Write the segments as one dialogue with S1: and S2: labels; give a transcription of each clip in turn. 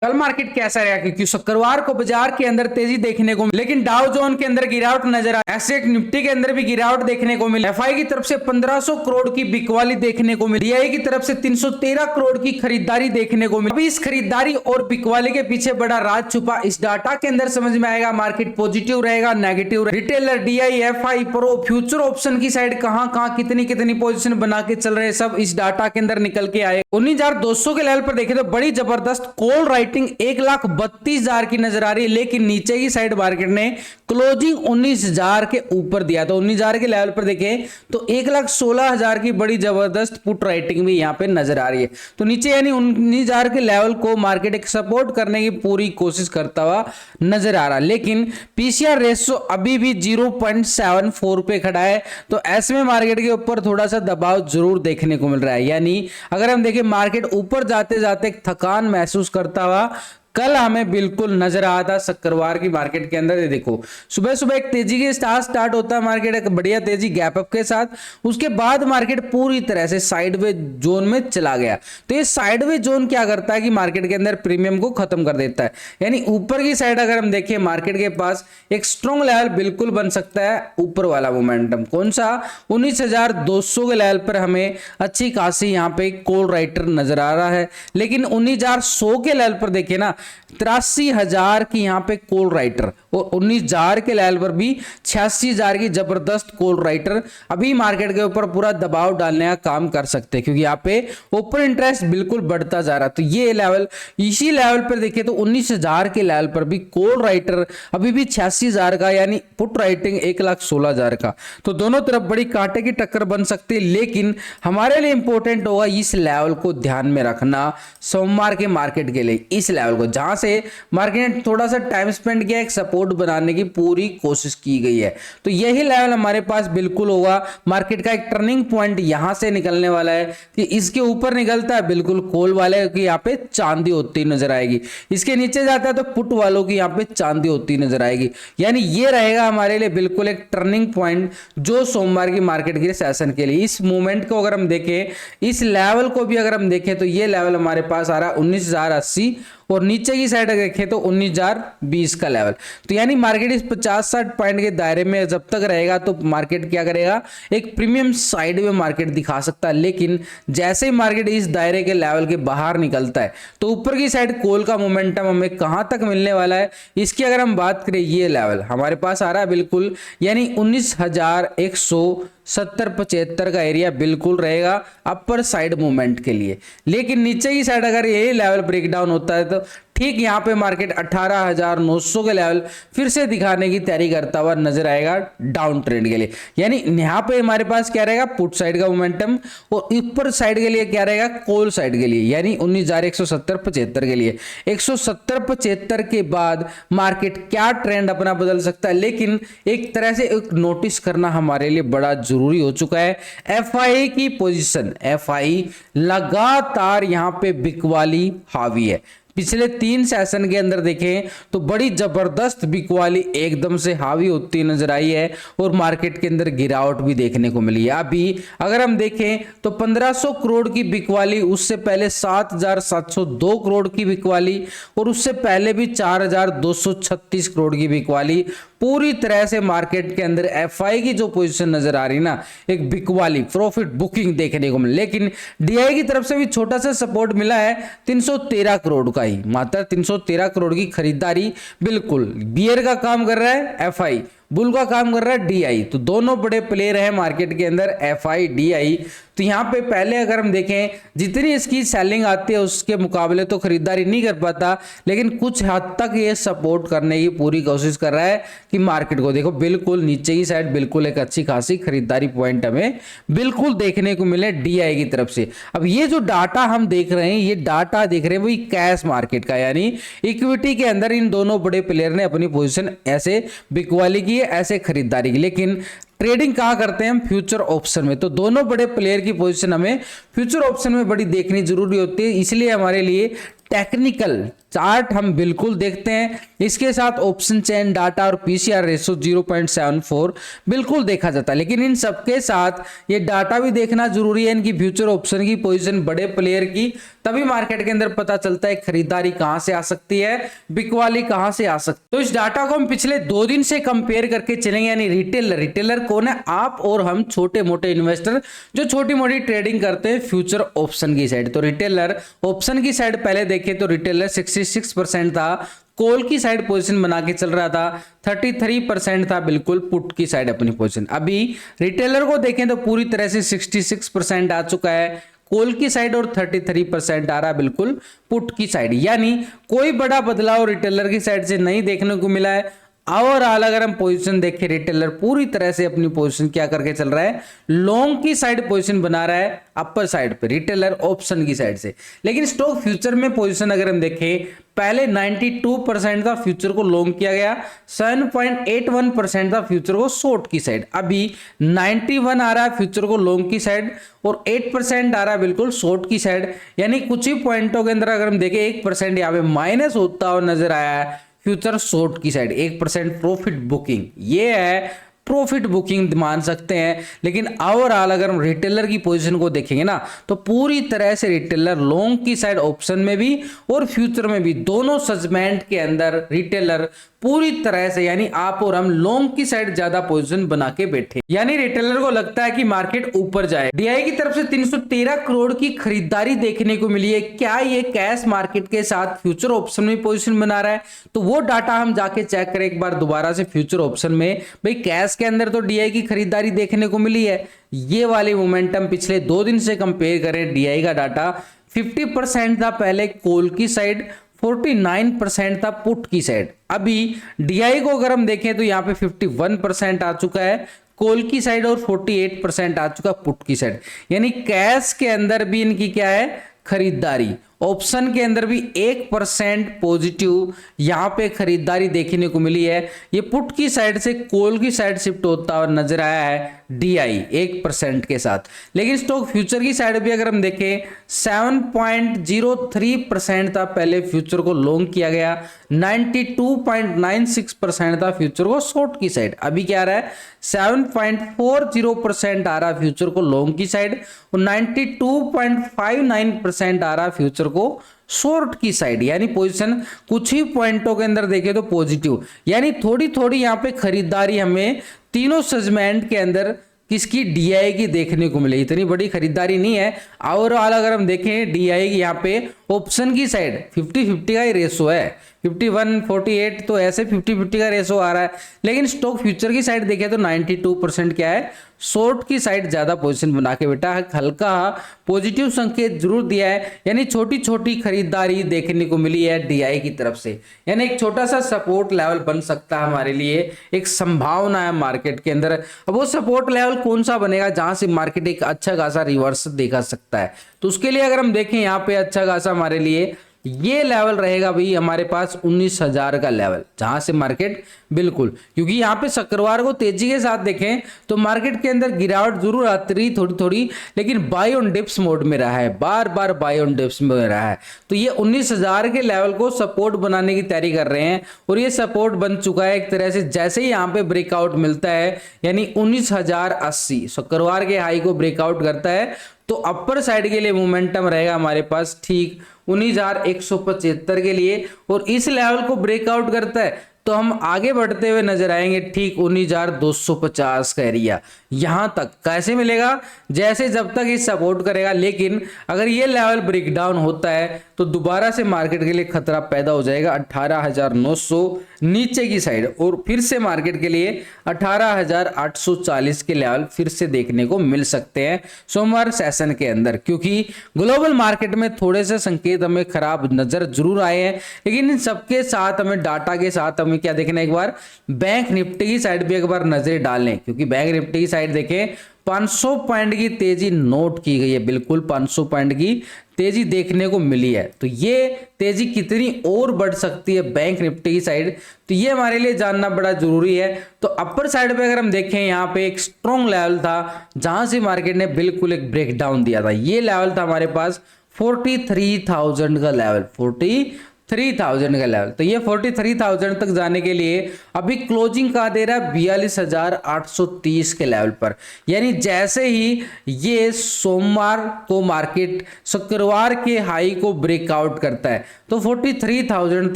S1: कल मार्केट कैसा रहा, क्योंकि शुक्रवार को बाजार के अंदर तेजी देखने को मिली, लेकिन डाउ जोन के अंदर गिरावट नजर आई, एसेट निफ्टी के अंदर भी गिरावट देखने को मिली। एफआई की तरफ से 1500 करोड़ की बिकवाली देखने को मिली, डीआई की तरफ से 313 करोड़ की खरीदारी देखने को मिली। अभी इस खरीदारी और बिकवाली के पीछे बड़ा राज छुपा, इस डाटा के अंदर समझ में आएगा। मार्केट पॉजिटिव रहेगा, नेगेटिव रहेगा, retailer, DI, FI, pro, future option की साइड कहां कितनी कितनी पोजीशन बना के चल रहे हैं, सब इस डाटा के अंदर निकल के आए। 19,200 के लेवल पर देखें तो बड़ी जबरदस्त कॉल राइटिंग 1,32,000 की नजर आ रही है, लेकिन नीचे की साइड मार्केट ने क्लोजिंग 19,000 के ऊपर दिया। तो 19,000 के लेवल पर देखें तो 1,16,000 की बड़ी जबरदस्त पुट राइटिंग भी यहां पे नजर आ रही है। तो नीचे यानी 19,000 के लेवल को मार्केट एक सपोर्ट करने की पूरी कोशिश करता हुआ नजर आ रहा, लेकिन पीसीआर रेशो अभी भी 0.74 पे खड़ा है। तो ऐसे में मार्केट के ऊपर थोड़ा सा दबाव जरूर देखने को मिल रहा है। यानी अगर हम देखें मार्केट ऊपर जाते जाते थकान महसूस करता हुआ कल हमें बिल्कुल नजर आया था शुक्रवार की मार्केट के अंदर। ये देखो सुबह सुबह एक तेजी के स्टार्ट होता है मार्केट, एक बढ़िया तेजी गैप अप के साथ, उसके बाद मार्केट पूरी तरह से साइडवे जोन में चला गया। तो ये साइडवे जोन क्या करता है कि मार्केट के अंदर प्रीमियम को खत्म कर देता है। यानी ऊपर की साइड अगर हम देखें मार्केट के पास एक स्ट्रॉन्ग लेवल बिल्कुल बन सकता है, ऊपर वाला मोमेंटम कौन सा 19,200 के लेवल पर हमें अच्छी खासी यहाँ पे कॉल राइटर नजर आ रहा है। लेकिन 19,100 के लेवल पर देखें ना 83,000 की यहां पे कॉल राइटर, और 19,000 के लेवल पर भी 86,000 की जबरदस्त कॉल राइटर अभी मार्केट के ऊपर पूरा दबाव डालने का काम कर सकते हैं, क्योंकि यहां पे ओपन इंटरेस्ट बिल्कुल बढ़ता जा रहा है। तो ये लेवल, इसी लेवल पर देखिए तो 19,000 के लेवल पर भी कॉल राइटर अभी भी 86,000 का, यानी पुट राइटिंग 1,16,000 का। तो दोनों तरफ बड़ी कांटे की टक्कर बन सकती है, लेकिन हमारे लिए इंपॉर्टेंट होगा इस लेवल को ध्यान में रखना सोमवार के मार्केट के लिए। इस लेवल को जहां से मार्केट ने थोड़ा सा टाइम स्पेंड किया, एक सपोर्ट बनाने की पूरी कोशिश की गई है। तो यही लेवल हमारे पास बिल्कुल होगा। मार्केट का एक टर्निंग पॉइंट यहां से निकलने वाला है कि इसके ऊपर निकलता है बिल्कुल कॉल वाले की यहां पे चांदी होती नजर आएगी, इसके नीचे जाता है तो पुट वालों की यहां पे चांदी होती नजर आएगी। यानी ये रहेगा हमारे लिए बिल्कुल एक टर्निंग पॉइंट जो सोमवार की मार्केट के सेशन के लिए। इस मूवमेंट को अगर हम देखें, इस लेवल को भी अगर हम देखें तो ये लेवल हमारे पास आ रहा है 19,080, और नीचे की साइड अगर देखें तो 19,020 का लेवल। तो यानी मार्केट इस 50-60 पॉइंट के दायरे में जब तक रहेगा तो मार्केट क्या करेगा, एक प्रीमियम साइड में मार्केट दिखा सकता है। लेकिन जैसे ही मार्केट इस दायरे के लेवल के बाहर निकलता है तो ऊपर की साइड कॉल का मोमेंटम हमें कहां तक मिलने वाला है, इसकी अगर हम बात करें, ये लेवल हमारे पास आ रहा है बिल्कुल, यानी 19,170-75 का एरिया बिल्कुल रहेगा अपर साइड मूवमेंट के लिए। लेकिन नीचे की साइड अगर यही लेवल ब्रेकडाउन होता है तो ठीक यहां पे मार्केट 18,900 के लेवल फिर से दिखाने की तैयारी करता हुआ नजर आएगा डाउन ट्रेंड के लिए। यानी यहां पे हमारे पास क्या रहेगा, पुट साइड का मोमेंटम, और ऊपर साइड के लिए क्या रहेगा, कॉल साइड के लिए, यानी 19,170-75 के लिए। 170-75 के बाद मार्केट क्या ट्रेंड अपना बदल सकता है, लेकिन एक तरह से एक नोटिस करना हमारे लिए बड़ा जरूरी हो चुका है। एफआई की पोजीशन, एफआई लगातार यहां पे बिकवाली हावी है। पिछले 3 सेशन के अंदर देखें तो बड़ी जबरदस्त बिकवाली एकदम से हावी होती नजर आई है, और मार्केट के अंदर गिरावट भी देखने को मिली है। अभी अगर हम देखें तो 1,500 करोड़ की बिकवाली, उससे पहले 7,702 करोड़ की बिकवाली, और उससे पहले भी 4,236 करोड़ की बिकवाली। पूरी तरह से मार्केट के अंदर एफआई की जो पोजीशन नजर आ रही ना, एक बिकवाली प्रॉफिट बुकिंग देखने को मिली। लेकिन डीआई की तरफ से भी छोटा सा सपोर्ट मिला है 313 करोड़ का ही, मात्र 313 करोड़ की खरीदारी। बिल्कुल बियर का काम कर रहा है एफआई, बुल का काम कर रहा है डीआई। तो दोनों बड़े प्लेयर हैं मार्केट के अंदर, एफआई, डीआई। तो यहां पे पहले अगर हम देखें जितनी इसकी सेलिंग आती है उसके मुकाबले तो खरीदारी नहीं कर पाता, लेकिन कुछ हद तक ये सपोर्ट करने की पूरी कोशिश कर रहा है कि मार्केट को देखो बिल्कुल नीचे की साइड बिल्कुल एक अच्छी खासी खरीदारी पॉइंट हमें बिल्कुल देखने को मिले डीआई की तरफ से। अब ये जो डाटा हम देख रहे हैं, ये डाटा देख रहे हैं वही कैश मार्केट का, यानी इक्विटी के अंदर इन दोनों बड़े प्लेयर ने अपनी पोजीशन ऐसे बिकवाली की, ऐसे खरीदारी की। लेकिन ट्रेडिंग कहां करते हैं हम, फ्यूचर ऑप्शन में। तो दोनों बड़े प्लेयर की पोजीशन हमें फ्यूचर ऑप्शन में बड़ी देखनी जरूरी होती है। इसलिए हमारे लिए टेक्निकल चार्ट हम बिल्कुल देखते हैं। इसके साथ ऑप्शन चेन डाटा और पीसीआर रेशो 0.74 बिल्कुल देखा जाता है। लेकिन इन सबके साथ ये डाटा भी देखना जरूरी है, इनकी फ्यूचर ऑप्शन की पोजीशन बड़े प्लेयर की, तभी मार्केट के अंदर पता चलता है खरीदारी कहां से आ सकती है, बिकवाली कहां से आ सकती है। तो इस डाटा को हम पिछले 2 दिन से कंपेयर करके चलेंगे। यानी रिटेलर कौन है? आप और हम, छोटे मोटे इन्वेस्टर जो छोटी मोटी ट्रेडिंग करते हैं फ्यूचर ऑप्शन की साइड। तो रिटेलर ऑप्शन की साइड पहले देखें तो रिटेलर 66% था, कॉल की साइड पोजीशन बना के चल रहा था, 33% था बिल्कुल पुट की साइड अपनी पोजीशन। अभी रिटेलर को देखें तो पूरी तरह से 66% आ चुका है कॉल की साइड और 33% आ रहा है बिल्कुल पुट की साइड। यानी कोई बड़ा बदलाव रिटेलर की साइड से नहीं देखने को मिला है। ओवरऑल अगर हम पोजीशन देखें, रिटेलर पूरी तरह से अपनी पोजीशन क्या करके चल रहा है, लॉन्ग की साइड पोजीशन बना रहा है अपर साइड पे, रिटेलर ऑप्शन की साइड से। लेकिन स्टॉक फ्यूचर में पोजीशन अगर हम देखें, पहले 92% था फ्यूचर को लॉन्ग किया गया, 7.81% था फ्यूचर को शॉर्ट की साइड। अभी 91 आ रहा है फ्यूचर को लॉन्ग की साइड और 8% आ रहा है बिल्कुल शॉर्ट की साइड। यानी कुछ ही पॉइंटों के अंदर अगर हम देखें 1% यहाँ पे माइनस होता हुआ नजर आया है फ्यूचर शॉर्ट की साइड। 1% प्रॉफिट बुकिंग, ये है प्रॉफिट बुकिंग मान सकते हैं। लेकिन ओवरऑल अगर हम रिटेलर की पोजीशन को देखेंगे ना, तो पूरी तरह से रिटेलर लॉन्ग की साइड ऑप्शन में भी और फ्यूचर में भी, दोनों सेगमेंट के अंदर रिटेलर पूरी तरह से, यानी आप और हम लॉन्ग की साइड ज्यादा पोजीशन बना के बैठे। यानी रिटेलर को लगता है कि मार्केट ऊपर जाए। डीआई की तरफ से 313 करोड़ की खरीदारी देखने को मिली है। क्या ये कैश मार्केट के साथ फ्यूचर ऑप्शन में पोजीशन बना रहा है? तो वो डाटा हम जाके चेक करें एक बार दोबारा से फ्यूचर ऑप्शन में। भाई कैश के अंदर तो डीआई की खरीदारी देखने को मिली है। ये वाली मोमेंटम पिछले 2 दिन से कंपेयर करें, डीआई का डाटा 50% था पहले कॉल की साइड, 49% था पुट की साइड। अभी डीआई को अगर हम देखें तो यहाँ पे 51% आ चुका है कॉल की साइड और 48% आ चुका पुट की साइड। यानी कैश के अंदर भी इनकी क्या है, खरीदारी। ऑप्शन के अंदर भी 1% पॉजिटिव यहां पे खरीदारी देखने को मिली है। ये पुट की साइड से कॉल की साइड शिफ्ट होता हुआ नजर आया है डीआई 1% के साथ। लेकिन स्टॉक फ्यूचर की साइड भी अगर हम देखें 7.03% था पहले फ्यूचर को लॉन्ग किया गया, 92.96% था फ्यूचर को शॉर्ट की साइड। अभी क्या आ रहा है, 7.40% आ रहा है फ्यूचर को लॉन्ग की साइड और 92.59% आ रहा है फ्यूचर को शॉर्ट की साइड। यानी पोजीशन कुछ ही पॉइंटों के अंदर देखें तो पॉजिटिव, यानी थोड़ी थोड़ी यहां पे खरीदारी हमें तीनों सेगमेंट के अंदर किसकी, डीआई की देखने को मिली। इतनी बड़ी खरीदारी नहीं है। ओवरऑल अगर हम देखें डीआई की यहाँ पे ऑप्शन की साइड 50-50 का ही रेशो है, 51-48, तो ऐसे 50-50 का रेशो आ रहा है। लेकिन स्टॉक फ्यूचर की साइड देखें तो 92% क्या है, शॉर्ट की साइड ज्यादा पोजीशन बना के बेटा हल्का पॉजिटिव संकेत जरूर दिया है। यानी छोटी छोटी खरीदारी देखने को मिली है डीआई की तरफ से। यानी एक छोटा सा सपोर्ट लेवल बन सकता है हमारे लिए, एक संभावना है मार्केट के अंदर। अब वो सपोर्ट लेवल कौन सा बनेगा जहां से मार्केट एक अच्छा खासा रिवर्स दिखा सकता है? तो उसके लिए अगर हम देखें यहाँ पे अच्छा खासा हमारे लिए ये लेवल रहेगा भाई हमारे पास 19,000 का लेवल, जहां से मार्केट बिल्कुल, क्योंकि यहाँ पे शुक्रवार को तेजी के साथ देखें तो मार्केट के अंदर गिरावट जरूर आती रही थोड़ी थोड़ी, लेकिन बाय ऑन डिप्स मोड में रहा है, बार बार बाय ऑन डिप्स में रहा है। तो ये 19,000 के लेवल को सपोर्ट बनाने की तैयारी कर रहे हैं और ये सपोर्ट बन चुका है एक तरह से। जैसे ही यहाँ पे ब्रेकआउट मिलता है, यानी 19,080 शुक्रवार के हाई को ब्रेकआउट करता है, तो अपर साइड के लिए मोमेंटम रहेगा हमारे पास ठीक 19,175 के लिए। और इस लेवल को ब्रेकआउट करता है तो हम आगे बढ़ते हुए नजर आएंगे ठीक 19,250 का एरिया। यहां तक कैसे मिलेगा, जैसे जब तक ये सपोर्ट करेगा। लेकिन अगर ये लेवल ब्रेक डाउन होता है तो दोबारा से मार्केट के लिए खतरा पैदा हो जाएगा 18,900 नीचे की साइड, और फिर से मार्केट के लिए 18,840 के लेवल फिर से देखने को मिल सकते हैं सोमवार सेशन के अंदर। क्योंकि ग्लोबल मार्केट में थोड़े से संकेत हमें खराब नजर जरूर आए हैं, लेकिन इन सबके साथ हमें डाटा के साथ हमें क्या देखना है, एक बार बैंक निफ्टी की साइड भी एक बार नजर डालें। क्योंकि बैंक निफ्टी की साइड देखें 500 पॉइंट की तेजी नोट की गई है, बिल्कुल 500 पॉइंट की तेजी देखने को मिली है। तो ये तेजी कितनी और बढ़ सकती है बैंक निफ्टी की साइड, तो ये हमारे लिए जानना बड़ा जरूरी है। तो अपर साइड पे अगर हम देखें, यहाँ पे एक स्ट्रॉन्ग लेवल था जहां से मार्केट ने बिल्कुल एक ब्रेकडाउन दिया था। ये लेवल था हमारे पास 43,000 का लेवल, 43,000 43,000 का लेवल। तो ये 43,000 तक जाने के लिए अभी क्लोजिंग का दे रहा है 42,830 के लेवल पर। यानी जैसे ही ये सोमवार को मार्केट शुक्रवार के हाई को ब्रेकआउट करता है तो 43,000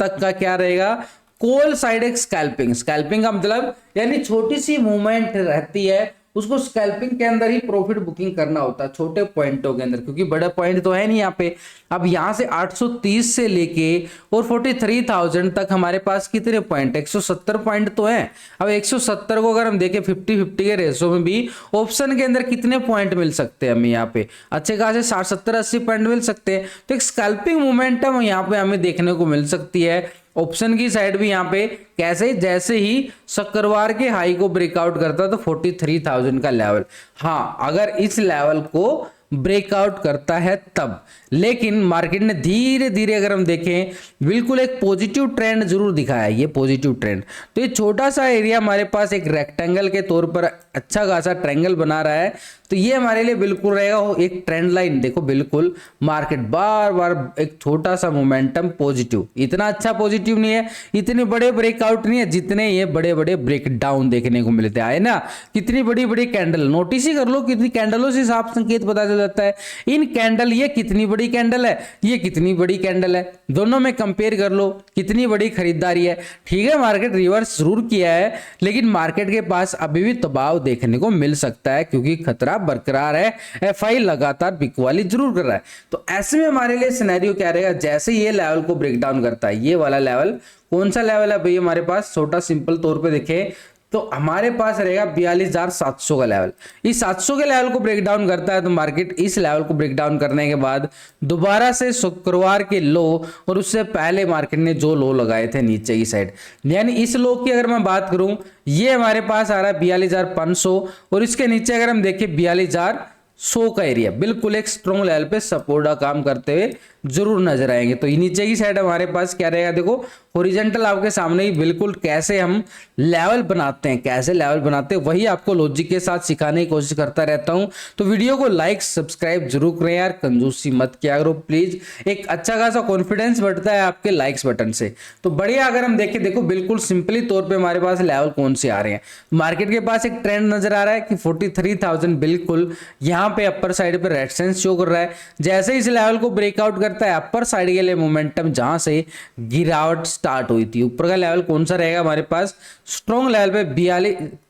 S1: तक का क्या रहेगा, कॉल साइड एक स्कैल्पिंग का मतलब यानी छोटी सी मूवमेंट रहती है, उसको स्कैल्पिंग के अंदर ही प्रॉफिट बुकिंग करना होता है छोटे पॉइंटों के अंदर, क्योंकि बड़ा पॉइंट तो है नहीं यहाँ पे। अब यहाँ से 830 से लेके और 43,000 तक हमारे पास कितने पॉइंट, 170 पॉइंट तो है। अब 170 को अगर हम देखें 50-50 के रेशो में भी ऑप्शन के अंदर कितने पॉइंट मिल सकते हैं हमें, यहाँ पे अच्छे खासे 60, 70, 80 पॉइंट मिल सकते हैं। तो एक स्कैल्पिंग मोमेंटम यहाँ पे हमें देखने को मिल सकती है ऑप्शन की साइड भी। यहाँ पे कैसे, जैसे ही शुक्रवार के हाई को ब्रेकआउट करता है तो 43,000 का लेवल, हाँ अगर इस लेवल को ब्रेकआउट करता है तब। लेकिन मार्केट ने धीरे धीरे अगर हम देखें बिल्कुल एक पॉजिटिव ट्रेंड जरूर दिखाया है, ये पॉजिटिव ट्रेंड। तो ये छोटा सा एरिया हमारे पास एक रेक्टेंगल के तौर पर अच्छा खासा ट्रायंगल बना रहा है, तो ये हमारे लिए बिल्कुल रहेगा एक ट्रेंड लाइन। देखो बिल्कुल मार्केट बार बार एक छोटा सा मोमेंटम पॉजिटिव, इतना अच्छा पॉजिटिव नहीं है, इतने बड़े ब्रेकआउट नहीं है जितने ये बड़े बड़े ब्रेकडाउन देखने को मिलते हैं ना। कितनी बड़ी बड़ी कैंडल, नोटिस ही कर लो कितनी कैंडलों से साफ संकेत पता चल जाता है। इन कैंडल, ये कितनी बड़ी कैंडल है, ये कितनी बड़ी कैंडल है, दोनों में कंपेयर कर लो कितनी बड़ी खरीदारी है। ठीक है मार्केट रिवर्स जरूर किया है, लेकिन मार्केट के पास अभी भी दबाव देखने को मिल सकता है क्योंकि खतरा बरकरार है, एफआई लगातार बिकवाली जरूर कर रहा है। तो ऐसे में हमारे लिए सिनेरियो क्या रहेगा, जैसे ये लेवल को ब्रेक डाउन करता है, ये वाला लेवल कौन सा लेवल है भाई हमारे पास, छोटा सिंपल तौर पे देखें तो हमारे पास रहेगा 42,700 का लेवल। इस 700 के लेवल को ब्रेक डाउन करता है तो मार्केट इस लेवल को ब्रेक डाउन करने के बाद दोबारा से शुक्रवार के लो और उससे पहले मार्केट ने जो लो लगाए थे नीचे की साइड, यानी इस लो की अगर मैं बात करूं ये हमारे पास आ रहा है 42,500 और इसके नीचे अगर हम देखें 42,100 का एरिया बिल्कुल एक स्ट्रॉन्ग लेवल पे सपोर्ट का काम करते हुए जरूर नजर आएंगे। तो नीचे की साइड हमारे पास क्या रहेगा, देखो हॉरिजॉन्टल आपके सामने ही बिल्कुल कैसे हम लेवल बनाते हैं, कैसे लेवल बनाते हैं वही आपको लॉजिक के साथ सिखाने की कोशिश करता रहता हूं। तो वीडियो को लाइक सब्सक्राइब जरूर करें यार, कंजूसी मत किया करो प्लीज, एक अच्छा खासा कॉन्फिडेंस बढ़ता है आपके लाइक्स बटन से। तो बढ़िया अगर हम देखें, देखो बिल्कुल सिंपली तौर पर हमारे पास लेवल कौन से आ रहे हैं, मार्केट के पास एक ट्रेंड नजर आ रहा है कि 43,000 बिल्कुल यहाँ पे अपर साइड पे रेजिस्टेंस शो कर रहा है। जैसे इस लेवल को ब्रेकआउट करता है अपर साइड के लिए मोमेंटम जहां से गिरावट स्टार्ट हुई थी, ऊपर का लेवल कौन सा रहेगा हमारे पास, स्ट्रॉन्ग लेवल पे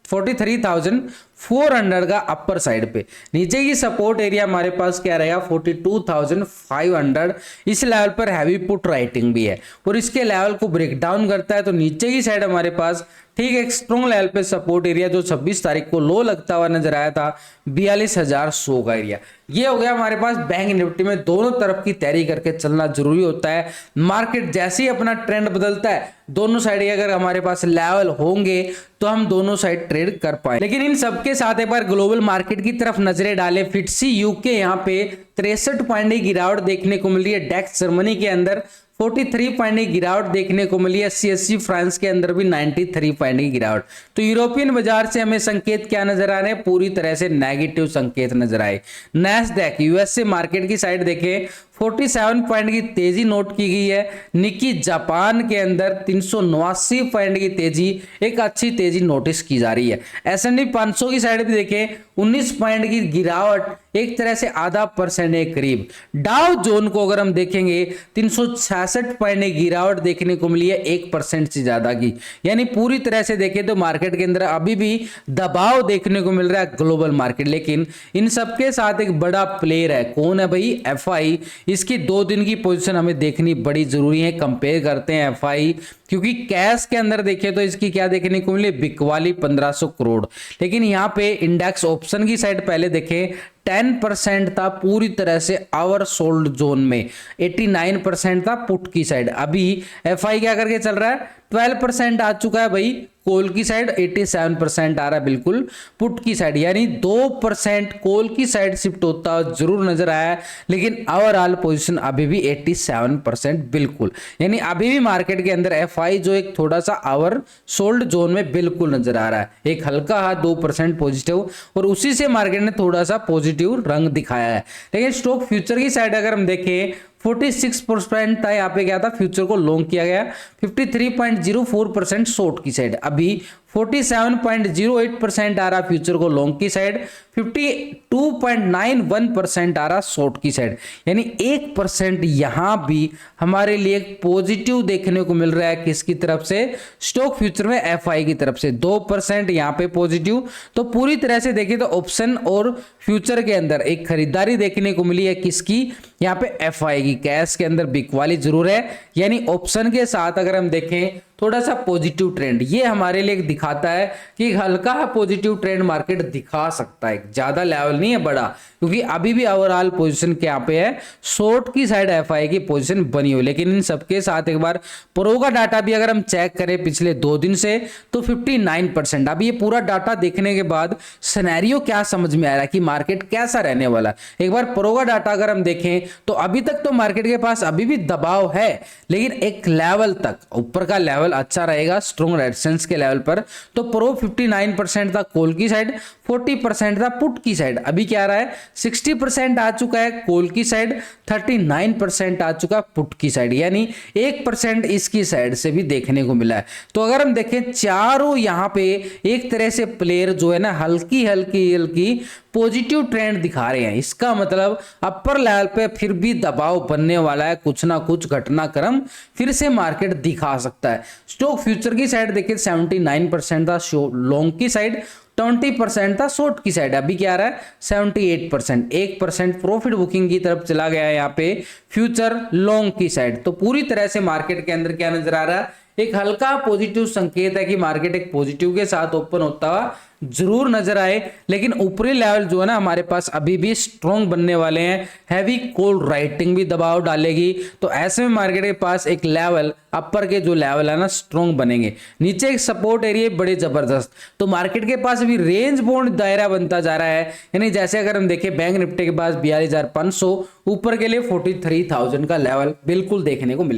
S1: 43,400 का अपर साइड पे। नीचे की सपोर्ट एरिया हमारे पास क्या रहेगा 42,500, इस लेवल पर हैवी पुट राइटिंग भी है और इसके लेवल को ब्रेक डाउन करता है तो नीचे की साइड हमारे पास ठीक है एक स्ट्रॉन्ग लेवल पे सपोर्ट एरिया जो 26 तारीख को लो लगता हुआ नजर आया था 42,100 का एरिया। ये हो गया हमारे पास बैंक निफ्टी में दोनों तरफ की तैयारी करके चलना जरूरी होता है। मार्केट जैसे ही अपना ट्रेंड बदलता है दोनों साइड अगर हमारे पास लेवल होंगे तो हम दोनों साइड ट्रेड कर पाए। लेकिन इन सबके साथ एक बार ग्लोबल मार्केट की तरफ नजरें डालें, फिटसी यूके यहाँ पे 63 पॉइंट की गिरावट देखने को मिल रही है, डेक्स जर्मनी के अंदर 43 पॉइंट की गिरावट देखने को मिली है, सीएससी फ्रांस के अंदर भी 93 पॉइंट की गिरावट। तो यूरोपियन बाजार से हमें संकेत क्या नजर आ रहे हैं, पूरी तरह से नेगेटिव संकेत नजर आए। नैस्डैक यूएसए मार्केट की साइड देखें 47 पॉइंट की तेजी नोट की गई है। निकी जापान के अंदर 389 पॉइंट की तेजी, एक अच्छी तेजी नोटिस की जा रही है। S&P 500 की साइड भी देखें 19 पॉइंट की गिरावट, एक तरह से आधा % के करीब। डाउ जोन को अगर हम देखेंगे 366 पॉइंट की गिरावट देखने को मिली है, 1% से ज्यादा की। यानी पूरी तरह से देखें तो मार्केट के अंदर अभी भी दबाव देखने को मिल रहा है ग्लोबल मार्केट। लेकिन इन सबके साथ एक बड़ा प्लेयर है, कौन है भाई, एफआई। इसकी 2 दिन की पोजीशन हमें देखनी बड़ी जरूरी है। कंपेयर करते हैं एफआई, क्योंकि कैश के अंदर देखें तो इसकी क्या देखने को मिली, बिकवाली 1500 करोड़। लेकिन यहाँ पे इंडेक्स ऑप्शन की साइड पहले देखें 10% था पूरी तरह से आवर सोल्ड जोन में, 89% था पुट की साइड। अभी एफआई क्या करके चल रहा है, 12% आ चुका है भाई कॉल की साइड, 87% आ रहा है बिल्कुल पुट की साइड। यानी 2% कॉल की साइड शिफ्ट होता जरूर नजर आया है, लेकिन ओवरऑल पोजीशन अभी भी 87% बिल्कुल। यानी अभी भी मार्केट के अंदर एफआई जो एक थोड़ा सा आवर सोल्ड जोन में बिल्कुल नजर आ रहा है, एक हल्का हाथ 2% पॉजिटिव, और उसी से मार्केट ने थोड़ा सा पॉजिटिव रंग दिखाया है। लेकिन स्टॉक फ्यूचर की साइड अगर हम देखें 46% था यहाँ पे क्या था, फ्यूचर को लॉन्ग किया गया। 53.04% शॉर्ट की साइड, अभी 47.08% आ रहा फ्यूचर को लॉन्ग की साइड, 52.91% आ रहा शॉर्ट की साइड। यानी 1% यहां भी हमारे लिए एक पॉजिटिव देखने को मिल रहा है, किसकी तरफ से, स्टॉक फ्यूचर में एफआई की तरफ से 2% यहां पे पॉजिटिव। तो पूरी तरह से देखिए तो ऑप्शन और फ्यूचर के अंदर एक खरीदारी देखने को मिली है, किसकी, यहाँ पे एफआई की। कैश के अंदर बिकवाली जरूर है, यानी ऑप्शन के साथ अगर हम देखें थोड़ा सा पॉजिटिव ट्रेंड ये हमारे लिए दिखाता है कि हल्का पॉजिटिव ट्रेंड मार्केट दिखा सकता है, ज्यादा लेवल नहीं है बड़ा, क्योंकि अभी भी ओवरऑल पोजीशन के यहाँ पे है, शॉर्ट की साइड एफआई की पोजीशन बनी हुई। लेकिन इन सबके साथ एक बार प्रो का डाटा भी अगर हम चेक करें पिछले 2 दिन से तो 59%। अभी ये पूरा डाटा देखने के बाद सिनेरियो क्या समझ में आ रहा है कि मार्केट कैसा रहने वाला। एक बार प्रो का डाटा अगर हम देखें तो अभी तक तो मार्केट के पास अभी भी दबाव है, लेकिन एक लेवल तक ऊपर का लेवल अच्छा रहेगा स्ट्रॉन्ग रेजिस्टेंस के लेवल पर। तो प्रो 59% था कॉल की साइड, 40% था पुट की साइड। अभी क्या आ रहा है, 60% आ चुका है कॉल की साइड, 39% आ चुका पुट की साइड, यानी 1% इसकी साइड से भी देखने को मिला है। तो अगर हम देखें चारों यहां पे एक तरह से प्लेयर जो है ना हल्की हल्की पॉजिटिव ट्रेंड दिखा रहे हैं। इसका मतलब अपर लेवल पे फिर भी दबाव बनने वाला है, कुछ ना कुछ घटनाक्रम फिर से मार्केट दिखा सकता है। स्टॉक फ्यूचर की साइड देखिए 79% था लॉन्ग की साइड, 20% था शॉर्ट की साइड। अभी क्या आ रहा है 78%, 1% प्रॉफिट बुकिंग की तरफ चला गया है यहाँ पे फ्यूचर लॉन्ग की साइड। तो पूरी तरह से मार्केट के अंदर क्या नजर आ रहा है, एक हल्का पॉजिटिव संकेत है कि मार्केट एक पॉजिटिव के साथ ओपन होता हुआ जरूर नजर आए। लेकिन ऊपरी लेवल जो है ना हमारे पास अभी भी स्ट्रॉन्ग बनने वाले हैं, हैवी कॉल राइटिंग भी दबाव डालेगी। तो ऐसे में मार्केट के पास एक लेवल अपर के जो लेवल है ना स्ट्रॉन्ग बनेंगे, नीचे एक सपोर्ट एरिया बड़े जबरदस्त। तो मार्केट के पास अभी रेंज बाउंड दायरा बनता जा रहा है, यानी जैसे अगर हम देखें बैंक निफ्टी के पास 42,500, ऊपर के लिए 43,000 का लेवल बिल्कुल देखने को मिले।